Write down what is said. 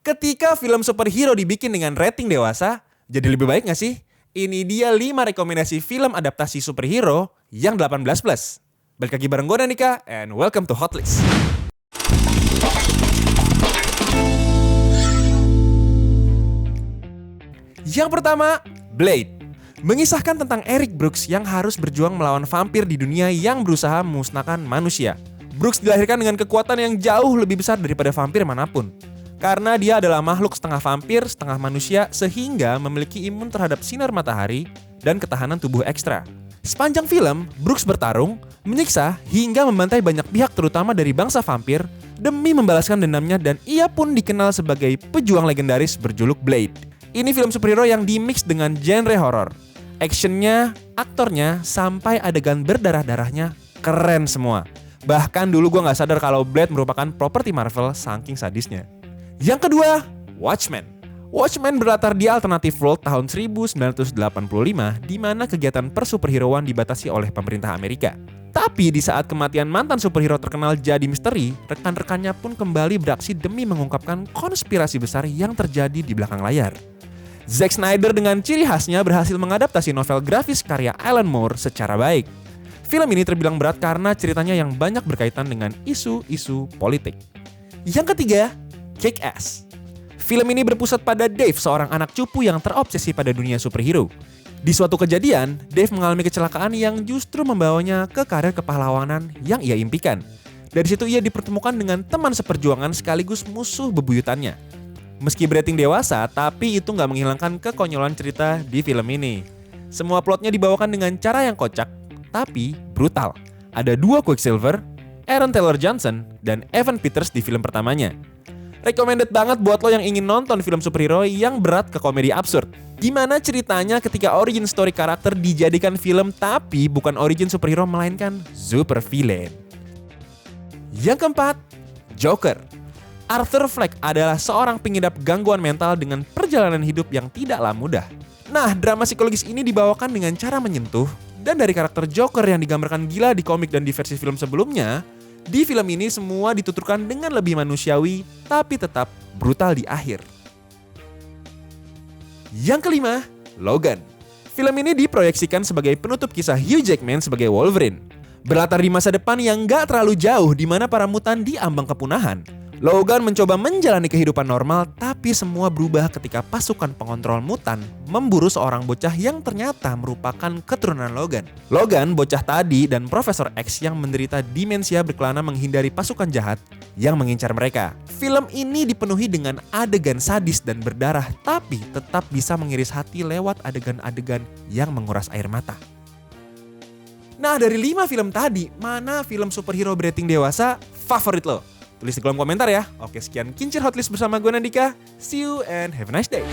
Ketika film superhero dibikin dengan rating dewasa, jadi lebih baik gak sih? Ini dia 5 rekomendasi film adaptasi superhero yang 18+. Balik lagi bareng gue Danika, and welcome to Hotlist. Yang pertama, Blade. Mengisahkan tentang Eric Brooks yang harus berjuang melawan vampir di dunia yang berusaha memusnahkan manusia. Brooks dilahirkan dengan kekuatan yang jauh lebih besar daripada vampir manapun. Karena dia adalah makhluk setengah vampir, setengah manusia, sehingga memiliki imun terhadap sinar matahari dan ketahanan tubuh ekstra. Sepanjang film, Brooks bertarung, menyiksa, hingga membantai banyak pihak terutama dari bangsa vampir demi membalaskan dendamnya, dan ia pun dikenal sebagai pejuang legendaris berjuluk Blade. Ini film superhero yang dimix dengan genre horor. Actionnya, aktornya, sampai adegan berdarah-darahnya keren semua. Bahkan dulu gue gak sadar kalau Blade merupakan properti Marvel saking sadisnya. Yang kedua, Watchmen. Watchmen berlatar di alternative world tahun 1985 di mana kegiatan persuperheroan dibatasi oleh pemerintah Amerika. Tapi di saat kematian mantan superhero terkenal jadi misteri, rekan-rekannya pun kembali beraksi demi mengungkapkan konspirasi besar yang terjadi di belakang layar. Zack Snyder dengan ciri khasnya berhasil mengadaptasi novel grafis karya Alan Moore secara baik. Film ini terbilang berat karena ceritanya yang banyak berkaitan dengan isu-isu politik. Yang ketiga, Kick-Ass. Film ini berpusat pada Dave, seorang anak cupu yang terobsesi pada dunia superhero. Di suatu kejadian, Dave mengalami kecelakaan yang justru membawanya ke karir kepahlawanan yang ia impikan. Dari situ ia dipertemukan dengan teman seperjuangan sekaligus musuh bebuyutannya. Meski berating dewasa, tapi itu nggak menghilangkan kekonyolan cerita di film ini. Semua plotnya dibawakan dengan cara yang kocak, tapi brutal. Ada 2 Quicksilver, Aaron Taylor Johnson, dan Evan Peters di film pertamanya. Recommended banget buat lo yang ingin nonton film superhero yang berat ke komedi absurd. Gimana ceritanya ketika origin story karakter dijadikan film tapi bukan origin superhero melainkan super villain. Yang keempat, Joker. Arthur Fleck adalah seorang pengidap gangguan mental dengan perjalanan hidup yang tidaklah mudah. Nah, drama psikologis ini dibawakan dengan cara menyentuh, dan dari karakter Joker yang digambarkan gila di komik dan di versi film sebelumnya, di film ini semua dituturkan dengan lebih manusiawi, tapi tetap brutal di akhir. Yang kelima, Logan. Film ini diproyeksikan sebagai penutup kisah Hugh Jackman sebagai Wolverine. Berlatar di masa depan yang gak terlalu jauh di mana para mutan diambang kepunahan. Logan mencoba menjalani kehidupan normal, tapi semua berubah ketika pasukan pengontrol mutan memburu seorang bocah yang ternyata merupakan keturunan Logan. Logan, bocah tadi, dan Profesor X yang menderita demensia berkelana menghindari pasukan jahat yang mengincar mereka. Film ini dipenuhi dengan adegan sadis dan berdarah, tapi tetap bisa mengiris hati lewat adegan-adegan yang menguras air mata. Nah, dari 5 film tadi, mana film superhero berating dewasa favorit lo? Tulis di kolom komentar ya. Oke, sekian Kincir Hotlist bersama gue Nandika. See you and have a nice day.